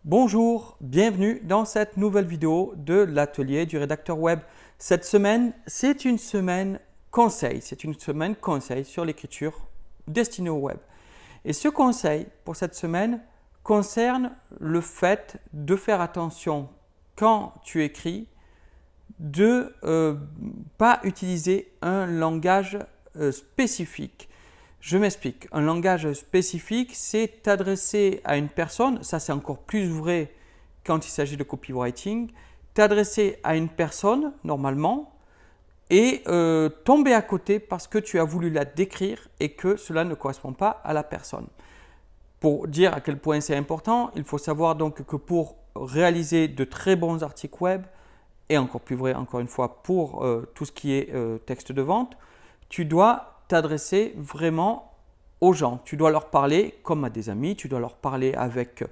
Bonjour, bienvenue dans cette nouvelle vidéo de l'atelier du rédacteur web. Cette semaine, c'est une semaine conseil. C'est une semaine conseil sur l'écriture destinée au web. Et ce conseil pour cette semaine concerne le fait de faire attention quand tu écris de pas utiliser un langage spécifique. Je m'explique. Un langage spécifique, c'est t'adresser à une personne, ça c'est encore plus vrai quand il s'agit de copywriting, t'adresser à une personne normalement et tomber à côté parce que tu as voulu la décrire et que cela ne correspond pas à la personne. Pour dire à quel point c'est important, il faut savoir donc que pour réaliser de très bons articles web, et encore plus vrai encore une fois pour tout ce qui est texte de vente, tu dois t'adresser vraiment aux gens. Tu dois leur parler comme à des amis, tu dois leur parler avec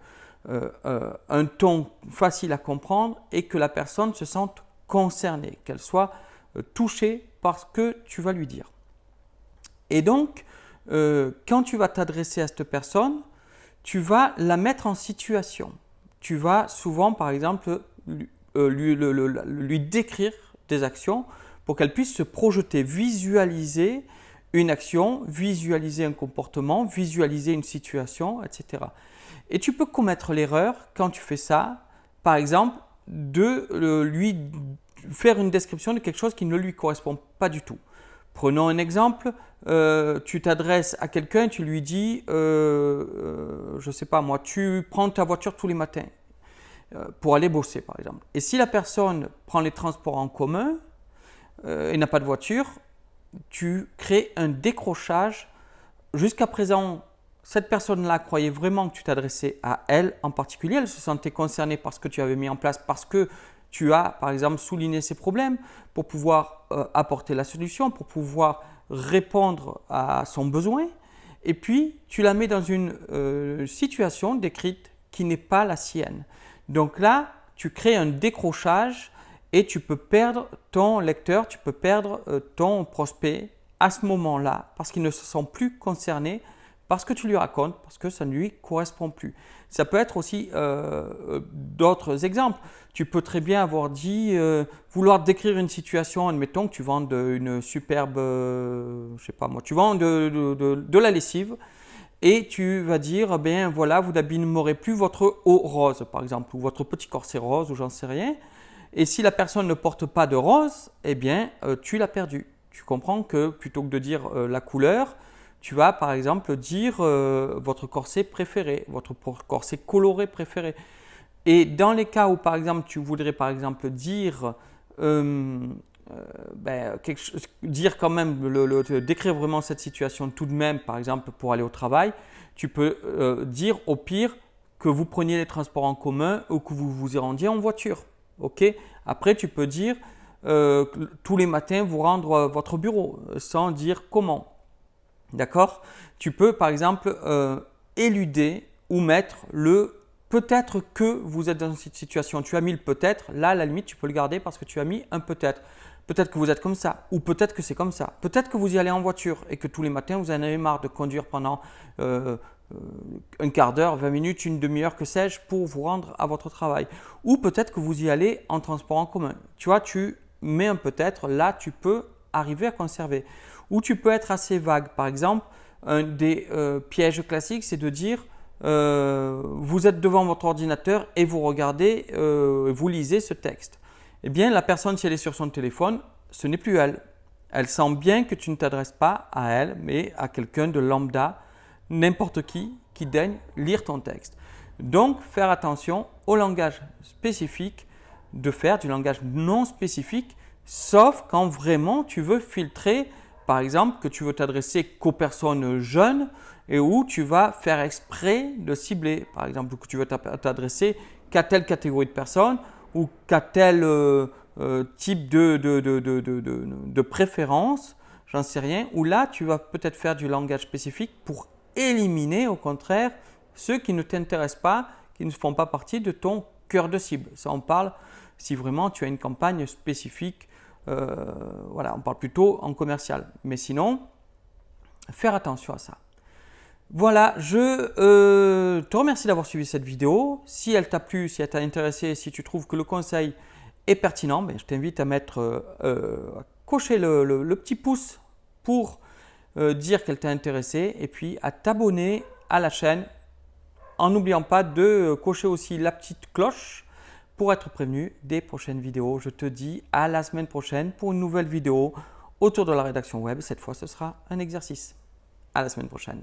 un ton facile à comprendre et que la personne se sente concernée, qu'elle soit touchée par ce que tu vas lui dire. Et donc, quand tu vas t'adresser à cette personne, tu vas la mettre en situation. Tu vas souvent, par exemple, lui décrire des actions pour qu'elle puisse se projeter, visualiser une action, visualiser un comportement, visualiser une situation, etc. Et tu peux commettre l'erreur quand tu fais ça, par exemple, de lui faire une description de quelque chose qui ne lui correspond pas du tout. Prenons un exemple, tu t'adresses à quelqu'un, tu lui dis, je ne sais pas moi, tu prends ta voiture tous les matins pour aller bosser par exemple. Et si la personne prend les transports en commun et n'a pas de voiture, tu crées un décrochage. Jusqu'à présent, cette personne-là croyait vraiment que tu t'adressais à elle en particulier. Elle se sentait concernée par ce que tu avais mis en place parce que tu as, par exemple, souligné ses problèmes pour pouvoir apporter la solution, pour pouvoir répondre à son besoin. Et puis, tu la mets dans une situation décrite qui n'est pas la sienne. Donc là, tu crées un décrochage et tu peux perdre ton lecteur, tu peux perdre ton prospect à ce moment-là parce qu'il ne se sent plus concerné par ce que tu lui racontes, parce que ça ne lui correspond plus. Ça peut être aussi d'autres exemples. Tu peux très bien avoir dit, vouloir décrire une situation, admettons que tu vends une superbe, je sais pas moi, tu vends de la lessive et tu vas dire, ben voilà, vous n'abîmerez plus votre haut rose par exemple, ou votre petit corset rose, ou j'en sais rien. Et si la personne ne porte pas de rose, eh bien, tu l'as perdu. Tu comprends que plutôt que de dire la couleur, tu vas par exemple dire votre corset préféré, votre corset coloré préféré. Et dans les cas où par exemple tu voudrais par exemple dire, dire quand même, décrire vraiment cette situation tout de même, par exemple pour aller au travail, tu peux dire au pire que vous preniez les transports en commun ou que vous vous y rendiez en voiture. Okay. Après, tu peux dire tous les matins vous rendre votre bureau sans dire comment. D'accord. Tu peux par exemple éluder ou mettre le peut-être que vous êtes dans cette situation. Tu as mis le peut-être, là à la limite tu peux le garder parce que tu as mis un peut-être. Peut-être que vous êtes comme ça ou peut-être que c'est comme ça. Peut-être que vous y allez en voiture et que tous les matins vous en avez marre de conduire pendant un quart d'heure, 20 minutes, une demi-heure, que sais-je, pour vous rendre à votre travail. Ou peut-être que vous y allez en transport en commun. Tu vois, tu mets un peut-être, là tu peux arriver à conserver. Ou tu peux être assez vague. Par exemple, un des pièges classiques, c'est de dire vous êtes devant votre ordinateur et vous regardez, vous lisez ce texte. Eh bien, la personne, si elle est sur son téléphone, ce n'est plus elle. Elle sent bien que tu ne t'adresses pas à elle, mais à quelqu'un de lambda, n'importe qui daigne lire ton texte. Donc, faire attention au langage spécifique, de faire du langage non spécifique, sauf quand vraiment tu veux filtrer, par exemple, que tu veux t'adresser qu'aux personnes jeunes et où tu vas faire exprès de cibler, par exemple, que tu veux t'adresser qu'à telle catégorie de personnes ou qu'à tel type de préférence, j'en sais rien, où là tu vas peut-être faire du langage spécifique pour éliminer au contraire ceux qui ne t'intéressent pas, qui ne font pas partie de ton cœur de cible. Ça on parle si vraiment tu as une campagne spécifique, voilà, on parle plutôt en commercial. Mais sinon, faire attention à ça. Voilà, je te remercie d'avoir suivi cette vidéo. Si elle t'a plu, si elle t'a intéressé, si tu trouves que le conseil est pertinent, ben, je t'invite à à cocher le petit pouce pour dire qu'elle t'a intéressé et puis à t'abonner à la chaîne en n'oubliant pas de cocher aussi la petite cloche pour être prévenu des prochaines vidéos. Je te dis à la semaine prochaine pour une nouvelle vidéo autour de la rédaction web. Cette fois, ce sera un exercice. À la semaine prochaine.